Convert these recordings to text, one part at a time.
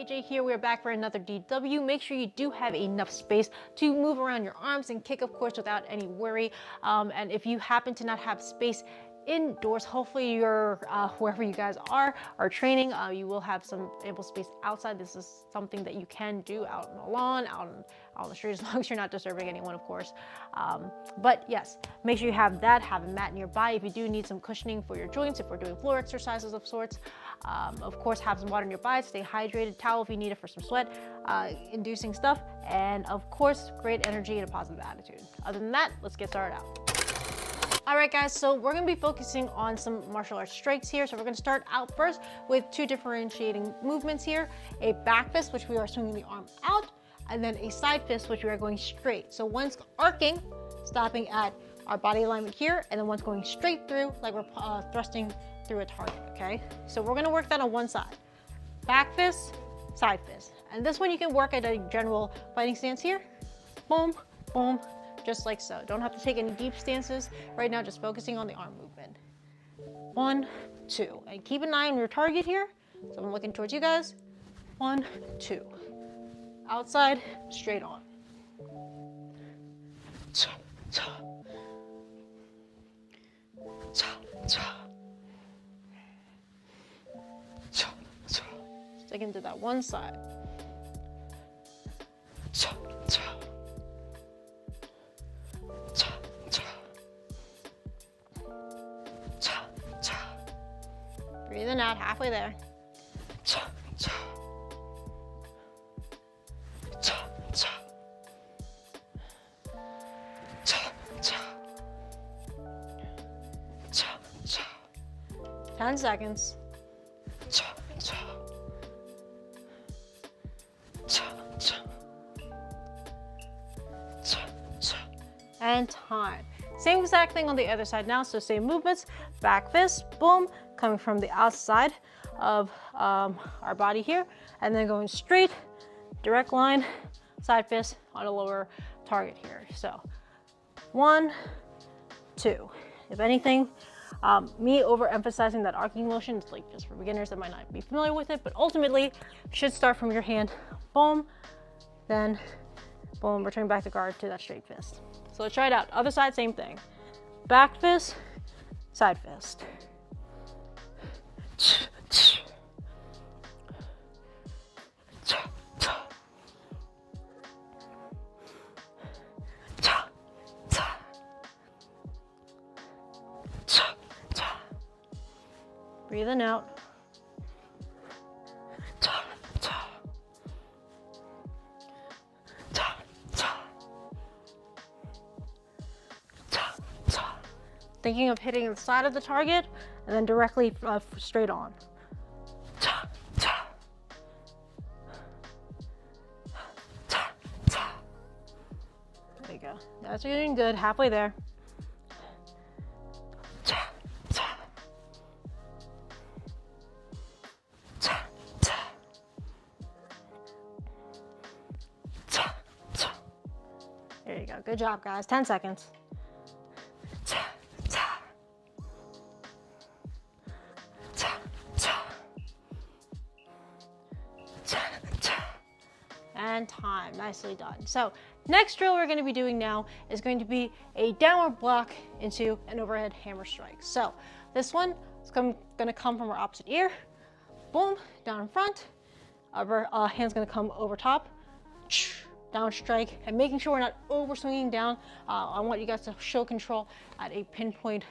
AJ here. We are back for another DW. Make sure you do have enough space to move around your arms and kick, of course, without any worry. And if you happen to not have space indoors, hopefully you're wherever you guys are training, you will have some ample space outside. This is something that you can do out on the lawn, out on the street, as long as you're not disturbing anyone, of course. But yes, make sure you have that, have a mat nearby if you do need some cushioning for your joints, if we're doing floor exercises of sorts. Of course, have some water nearby, stay hydrated, towel if you need it for some sweat inducing stuff, and of course, great energy and a positive attitude. Other than that, let's get started out. All right, guys, so we're gonna be focusing on some martial arts strikes here. So we're gonna start out first with two differentiating movements here, a back fist, which we are swinging the arm out, and then a side fist, which we are going straight. So one's arcing, stopping at our body alignment here, and then one's going straight through, like we're thrusting through a target, okay? So we're gonna work that on one side. Back fist, side fist. And this one you can work at a general fighting stance here. Boom, boom, just like so. Don't have to take any deep stances right now, just focusing on the arm movement. 1, 2, and keep an eye on your target here. So I'm looking towards you guys. 1, 2. Outside, straight on. Cha, cha. Cha, cha. Cha, cha. Stick into that one side. Cha, cha. Cha, cha. Cha, cha. Breathe in out, halfway there. Cha, cha. Cha, cha. Cha, cha. Cha, cha. 10 seconds. Cha, cha. Cha, cha. Cha, cha. And time. Same exact thing on the other side now, so same movements. Back fist, boom, coming from the outside of our body here, and then going straight, direct line, side fist on a lower target here. So 1, 2. If anything, me overemphasizing that arcing motion, it's like just for beginners that might not be familiar with it, but ultimately you should start from your hand, boom, then boom, return back the guard to that straight fist. So let's try it out. Other side, same thing. Back fist, side fist. Breathe in out. Thinking of hitting the side of the target and then directly straight on. There you go. That's doing good. Halfway there. There you go. Good job, guys. 10 seconds. And time. Nicely done. So next drill we're going to be doing now is going to be a downward block into an overhead hammer strike. So this one is going to come from our opposite ear. Boom, down in front. Our hand's going to come over top. Down strike, and making sure we're not over swinging down. I want you guys to show control at a pinpoint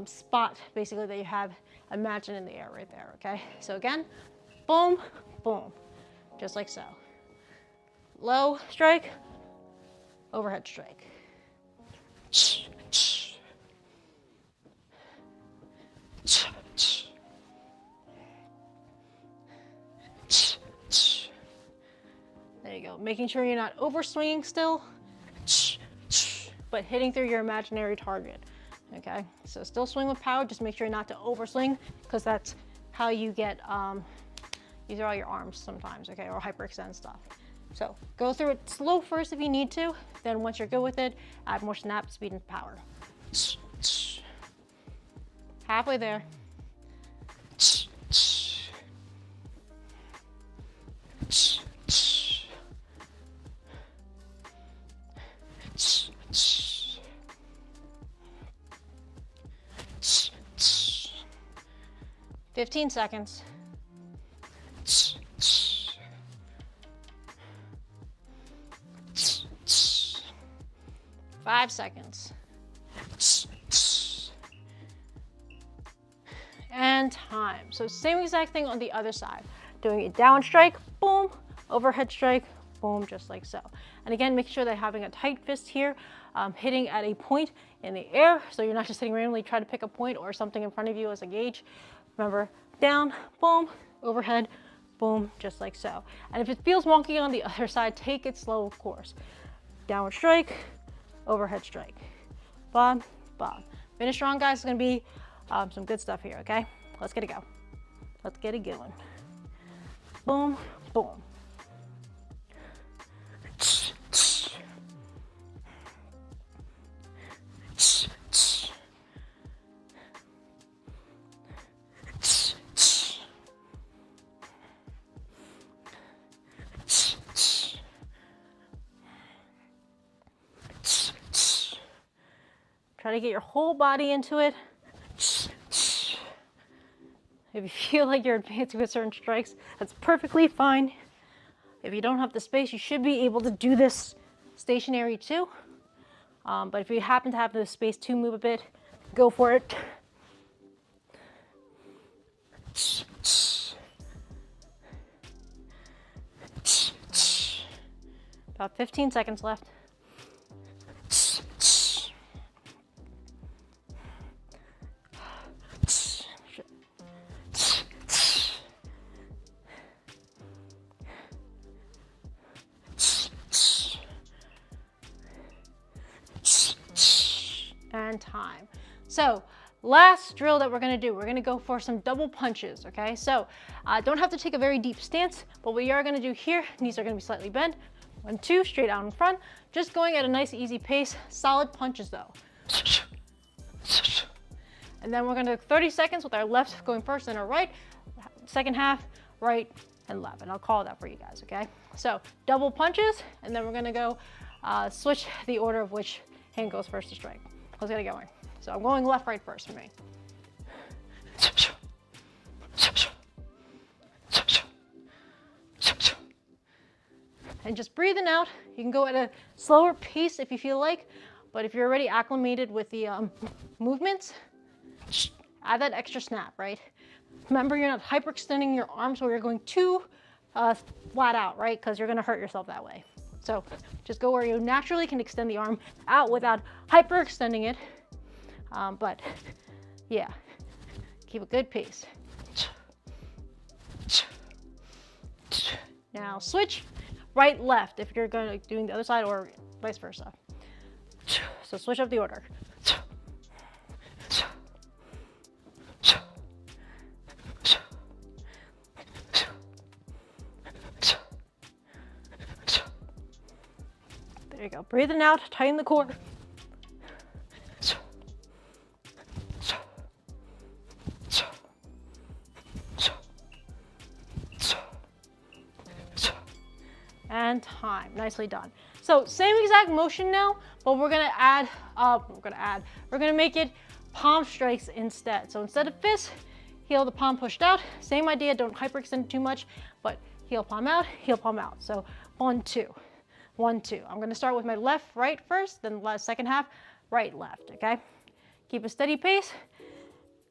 spot, basically, that you have imagined in the air right there, okay? So again, boom, boom, just like so. Low strike, overhead strike. There you go. Making sure you're not over swinging still, but hitting through your imaginary target. Okay, so still swing with power. Just make sure not to over swing, because that's how you get you throw out your arms sometimes. Okay, or hyperextend stuff. So go through it slow first if you need to. Then once you're good with it, add more snap, speed, and power. Halfway there. "15 seconds. 5 seconds. And time. So same exact thing on the other side. Doing a down strike, boom, overhead strike, boom, just like so. And again, make sure that having a tight fist here, hitting at a point in the air, so you're not just sitting randomly trying to pick a point or something in front of you as a gauge. Remember, down, boom, overhead, boom, just like so. And if it feels wonky on the other side, take it slow, of course. Downward strike, overhead strike, bob, bob. Finish strong, guys. It's gonna be some good stuff here, okay? Let's get it go. Let's get it going. Boom, boom. Try to get your whole body into it. If you feel like you're advancing with certain strikes, that's perfectly fine. If you don't have the space, you should be able to do this stationary too. But if you happen to have the space to move a bit, go for it. About 15 seconds left. And time. So last drill that we're gonna do, we're gonna go for some double punches, okay? So don't have to take a very deep stance, but what you are gonna do here, knees are gonna be slightly bent. 1, 2, straight out in front. Just going at a nice easy pace, solid punches though. And then we're gonna do 30 seconds with our left going first and our right. Second half, right and left. And I'll call that for you guys, okay? So double punches, and then we're gonna go switch the order of which hand goes first to strike. Let's get it going. So I'm going left, right first for me. And just breathing out. You can go at a slower pace if you feel like, but if you're already acclimated with the movements, add that extra snap, right? Remember, you're not hyperextending your arms where you're going too flat out, right? Because you're gonna hurt yourself that way. So just go where you naturally can extend the arm out without hyperextending it. But yeah, keep a good pace. Now switch right, left if you're going to doing the other side or vice versa. So switch up the order. There you go. Breathing out, tighten the core. And time. Nicely done. So same exact motion now, but we're gonna add, we're gonna make it palm strikes instead. So instead of fist, heel the palm pushed out. Same idea, don't hyperextend too much, but heel palm out, heel palm out. So 1, 2, 1, 2. I'm gonna start with my left, right first, then the second half, right, left, okay? Keep a steady pace.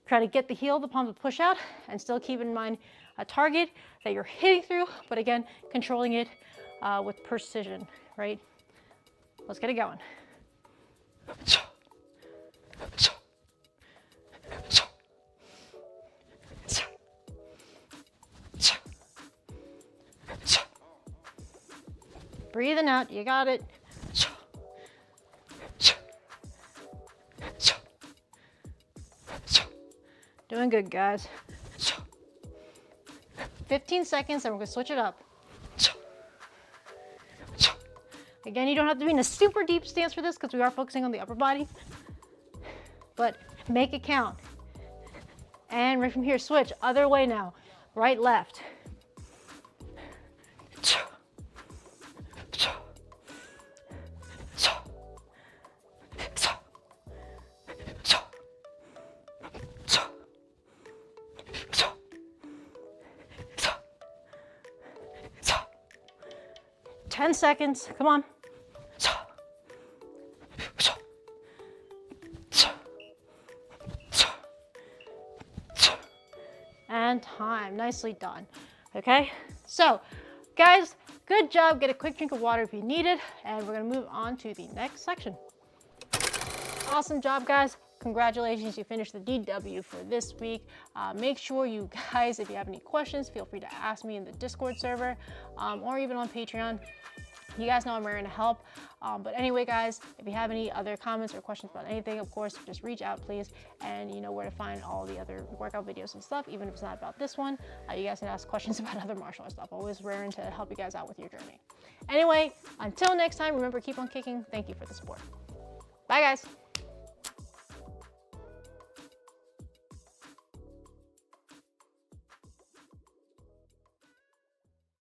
Try to get the heel, the palm to push out, and still keep in mind a target that you're hitting through, but again, controlling it with precision, right? Let's get it going. Breathing out, you got it. Doing good, guys. 15 seconds, and we're gonna switch it up. Again, you don't have to be in a super deep stance for this because we are focusing on the upper body, but make it count. And right from here, switch, other way now. Right, left. Ten seconds, come on. And time, nicely done. Okay, so guys, good job. Get a quick drink of water if you need it, and we're gonna move on to the next section. Awesome job, guys. Congratulations, you finished the DW for this week. Make sure you guys, if you have any questions, feel free to ask me in the Discord server or even on Patreon. You guys know I'm raring to help. But anyway, guys, if you have any other comments or questions about anything, of course, just reach out, please. And you know where to find all the other workout videos and stuff, even if it's not about this one. You guys can ask questions about other martial arts stuff. Always raring to help you guys out with your journey. Anyway, until next time, remember, keep on kicking. Thank you for the support. Bye, guys.